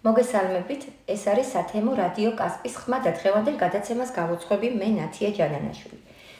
მოგესალმებით, ეს არის სათემო რადიო კასპის ხმა და დღევანდელ გადაცემას გავუძღვები მე ნათია ჯანანაშვილი.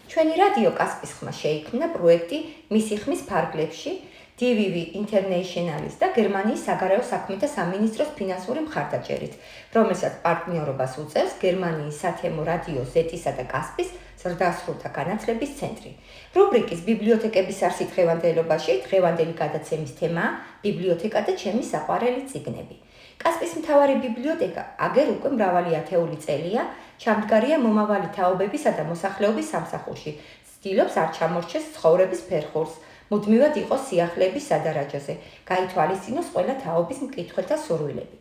ჩვენი რადიო კასპის ხმა შეიქმნა პროექტი მისი ხმის ფარგლებში DVV International-ის და გერმანიის საგარეო საქმეთა სამინისტროს ფინანსური მხარდაჭერით, რომელსაც პარტნიორობას უწევს გერმანიის სათემო რადიო ზეტისა და კასპის ზრდასრულთა განათლების ცენტრი. რუბრიკის ბიბლიოთეკების არსი დღევანდელობაში დღევანდელი გადაცემის თემაა ბიბლიოთეკა და ჩემი საყვარელი წიგნები. კასპის მთავარი ბიბლიოთეკა აგერ უკვე მრავალი ათეული წელია, ჩამდგარია მომავალი თაობებისა და მოსახლეობის სამსახურში, ცდილობს არ ჩამორჩეს ცხოვრების ფერხურს, მუდმივად იყოს სიახლეების სადარაჯოზე, გაითვალისწინოს ყველა თაობის მკითხველთა სურვილები.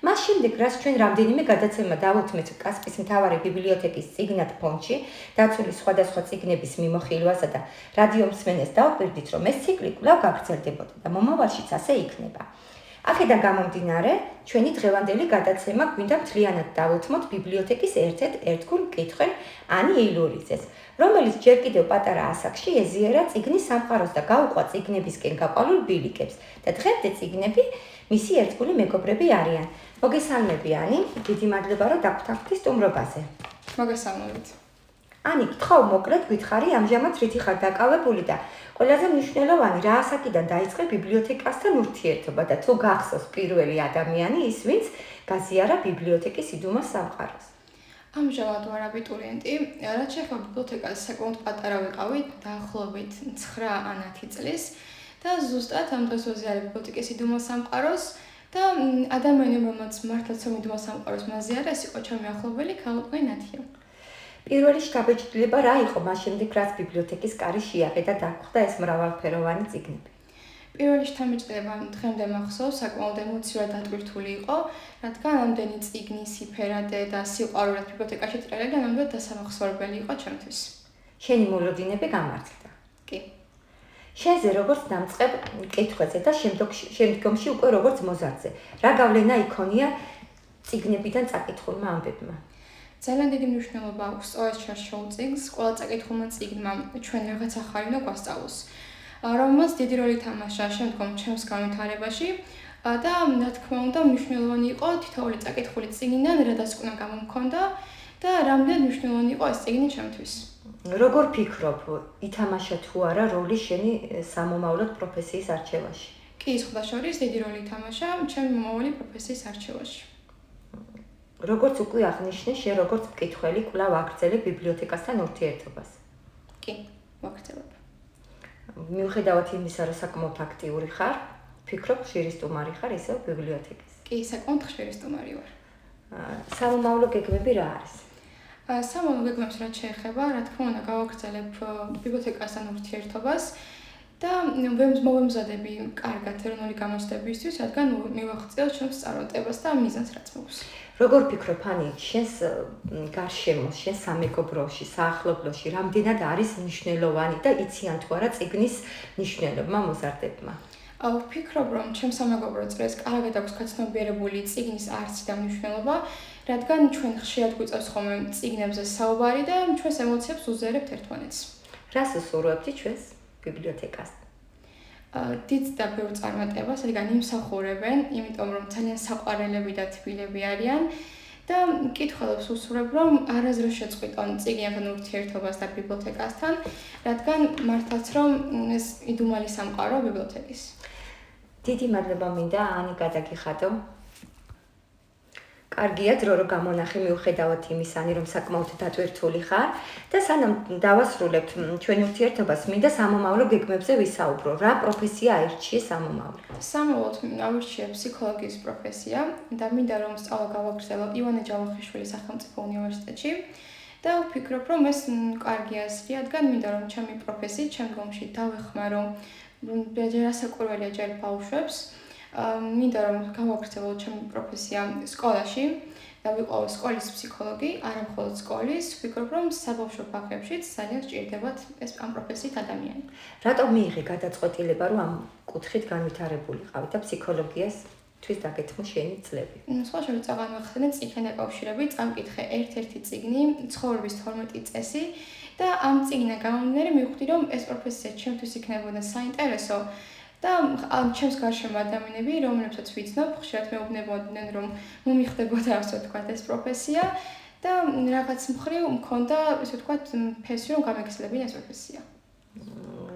მას შემდეგ, რაც ჩვენ რამდენიმე გადაცემა დავუთმეთ კასპის მთავარი ბიბლიოთეკის წიგნად ფონდში, დაცული სხვადასხვა წიგნების მიმოხილვასა და რადიო მსმენელს დავუკვირდით, რომ ეს ციკლი კვლავ გაგრძელდებოდა და მომავალშიც ასე იქნება. აქედან გამომდინარე, ჩვენი დღევანდელი გადაცემა გვინდა მთლიანად დავუთმოთ ბიბლიოთეკის ერთ-ერთ ერთგულ მკითხველ ანი ეილურიძეს, რომელიც ჯერ კიდევ პატარა ასაკში ეზიარა წიგნის სამყაროს და გაუყვა წიგნებისკენ გაყვანილ ბილიკებს და დღემდე წიგნები მისი ერთგული მეგობრები არიან. მოგესალმები ანი, დიდი მადლობა რომ დაგვთანხმდი სტუმრობაზე. მოგესალმებით. ანი, გთხოვ მოკლედ გითხარი ამჟამად რითი ხარ დაკავებული და ყველაზე მნიშვნელოვანი რა ასაკიდან დაიწყე ბიბლიოთეკასთან ურთიერთობა და თუ გახსოვს პირველი ადამიანი ის, ვინც გაზიარა ბიბლიოთეკის იდუმას სამყაროს. ამჟამად ვარ აბიტურიენტი, რაც შეეხება ბიბლიოთეკას საკმაოდ პატარა ვიყავი, დაახლოებით 9 ან 10 წლის და ზუსტად ამ დროს ვაზიარე ბიბლიოთეკის იდუმას სამყაროს და ადამიანი, რომელმაც მართლაც იდუმას სამყაროს მაზიარა, ეს იყო ჩემი ახლობელი ქალბატონი ნათია. პირველი შთაბეჭდილება რა იყო მას შემდეგ, რაც ბიბლიოთეკის კარი შეაღე და დაგვხვდა ეს მრავალფეროვანი წიგნები? პირველი შთაბეჭდილება დღემდე მახსოვს, საკმაოდ ემოციურად დატვირთული იყო, რადგან ამდენი წიგნი, სიფერადე და სიყვარულით ბიბლიოთეკაში ტრელები ნამდვილად დასამახსოვრებელი იყო ჩემთვის. შენი მოლოდინები გამართლდა. კი. შენზე როგორც დამწყებ მკითხვაზე და შემდგომში უკვე როგორც მოზარდზე, რა გავლენა იქონია წიგნებიდან წაკითხულმა ამბებმა? ძალიან დიდი მნიშვნელობა აქვს სწორედ შერშეულ წიგნს, ყველა წაკითხულმა წიგნმა ჩვენ რაღაც ახალი უნდა გვასწავლოს, რომელმაც დიდი როლი თამაშა შემდგომ ჩემს განვითარებაში და რა თქმა უნდა მნიშვნელოვანი იყო თითოეული წაკითხული წიგნიდან რა დასკვნა გამომქონდა და რამდენად მნიშვნელოვანი იყო ეს წიგნი ჩემთვის. როგორ ფიქრობ, ითამაშა თუ არა როლი შენი სამომავლოდ პროფესიის არჩევაში? კი, სხვადასხვა დიდი როლი ითამაშა ჩემი მომავალი პროფესიის არჩევაში. როგორც უკვე აღნიშნე, შენ როგორც მკითხველი კვლავ აგრძელებ ბიბლიოთეკასთან ურთიერთობას. კი, ვაგრძელებ. მიუხედავად იმისა, რომ საკმაოდ აქტიური ხარ, ფიქრობ, ხშირი სტუმარი ხარ ისევ ბიბლიოთეკის. კი, საკმაოდ ხშირი სტუმარი ვარ. სამომავლო გეგმები რა არის? სამომავლო გეგმებს რაც შეეხება, რა თქმა უნდა, გავაგრძელებ ბიბლიოთეკასთან ურთიერთობას და მოვემზადები კარგად ეროვნული გამოცდებისთვის, რადგან მივახციოთ ჩემს წარმატებას და მიზანს რაც მაქვს. როგორ ფიქრობ, ანი, შენს გარშემოს, შენს სამეგობროში, საახლობლოში რამდენად არის მნიშვნელოვანი და იციან თუ არა წიგნის მნიშვნელობა მოზარდებმა? ვფიქრობ, რომ ჩემს სამეგობრო წრეს კარგად აქვს გაცნობიერებული წიგნის არსი და მნიშვნელობა, რადგან ჩვენ ხშირად გვიწევს ხოლმე წიგნებზე საუბარი და ჩვენს ემოციებს უზიარებთ ერთმანეთს. რას უსურვებთ ჩვენს ბიბლიოთეკას? დიდ და ბევრ წარმატებას, რადგან იმსახურებენ, იმიტომ რომ ძალიან საყვარელები და თბილები არიან და მკითხველებს უსურვებ, რომ არაზრს შეწყვიტონ წიგნებთან ურთიერთობას და ბიბლიოთეკასთან, რადგან მართლაც რომ ეს იდუმალი სამყარო ბიბლიოთეკის. დიდი მადლობა მინდა ანი გადაგიხადო. კარგია დრო რომ გამონახე მიუხედავად იმისა, რომ საკმაოდ დატვირთული ხარ და სანამ დავასრულებთ ჩვენი ურთიერთობას, მინდა სამომავლო გეგმებზე ვისაუბრო. რა პროფესია აირჩიე სამომავლოდ? სამომავლოდ ავირჩიე ფსიქოლოგიის პროფესია და მინდა რომ სწავლა გავაგრძელო ივანე ჯავახიშვილის სახელმწიფო უნივერსიტეტში და ვფიქრობ, რომ ეს კარგი აზრია, რადგან მინდა რომ ჩემი პროფესიით შემდგომში დავეხმარო რასაკვირველია ჯერ ბავშვებს. მინდა რომ გავაგრძელო ჩემი პროფესია სკოლაში და ვიყო სკოლის ფსიქოლოგი, არა მხოლოდ სკოლის, ვფიქრობ რომ საბავშვო ბაღებშიც ძალიან სჭირდებათ ეს ამ პროფესიით ადამიანი. რატომ მიიღე გადაწყვეტილება რომ ამ კუთხით განვითარებულიყავი და ფსიქოლოგიას თვის დაგეთმო შენი წლები? სხვა შორის წაღამახსენე წიგნთან დაკავშირებით წამკითხე ერთ-ერთი წიგნი, ცხოვრების 12 წესი და ამ წიგნიდან გამომდინარე მივხვდი რომ ეს პროფესია ჩემთვის იქნებოდა საინტერესო და ჩემს გარშემო ადამიანები, რომლებსაც ვიცნობ, ხშირად მეუბნებოდნენ, რომ მომიხდებოდა, ასე ვთქვათ, ეს პროფესია და რაღაც მხრივ მქონდა, ასე ვთქვათ, ფესი, რომ გამეგრძელებინა ეს პროფესია.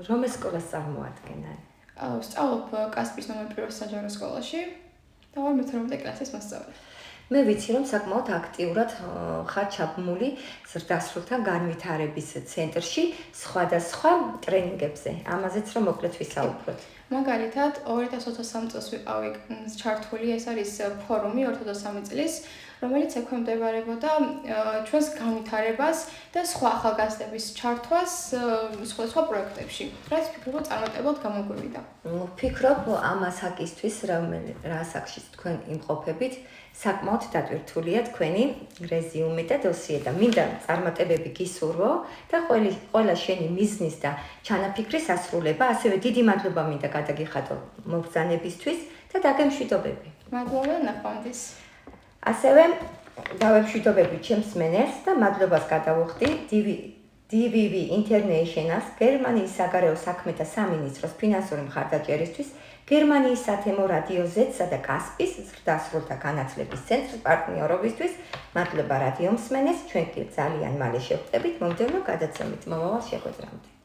რომელ სკოლას წარმოადგენენ? სწავლობ კასპის ნომერ 1 საჯარო სკოლაში და ვარ მე-12 კლასის მასწავლებელი. მე ვიცი, რომ საკმაოდ აქტიურად ხარ ჩაბმული ზრდასრულთა განვითარების ცენტრში სხვადასხვა ტრენინგებზე. ამაზეც რომ მოკლედ ვისაუბროთ. მაგალითად, 2023 წელს ვიყავი ჩართული, ეს არის ფორუმი 2023 წლის, რომელიც ექვემდებარებოდა ჩვენს განვითარებას და სხვა ახალგაზრდების ჩართვას სხვადასხვა პროექტებში. რაც ვფიქრობ, წარმატებულად გამოგვივიდა. ვფიქრობ, ამ ასაკისთვის რა ასაკში თქვენ იმყოფებით, საკმაოდ დატვირთულია თქვენი რეზიუმე და დოსიე და მინდა წარმატებები გისურვო და ყველა შენი მიზნის და ჩანაფიქრის ასრულება, ასევე დიდი მადლობა მინდა გადაგიხადო მობრძანებისთვის და დაგემშვიდობები. მადლობა ნახვამდის. ასევე დავემშვიდობები ჩემს მენელს და მადლობას გადავუხდი DVV International-ს, გერმანიის საგარეო საქმეთა სამინისტროს ფინანსური მხარდაჭერისთვის, გერმანიის სათემო რადიო Z-სა და კასპის ზრდასრულთა განათლების ცენტრის პარტნიორობისთვის. მადლობა რადიო მსმენელს, ჩვენ კი ძალიან მალე შევხვდებით მომდევნო გადაცემით. მომავალ შეხვედრამდე.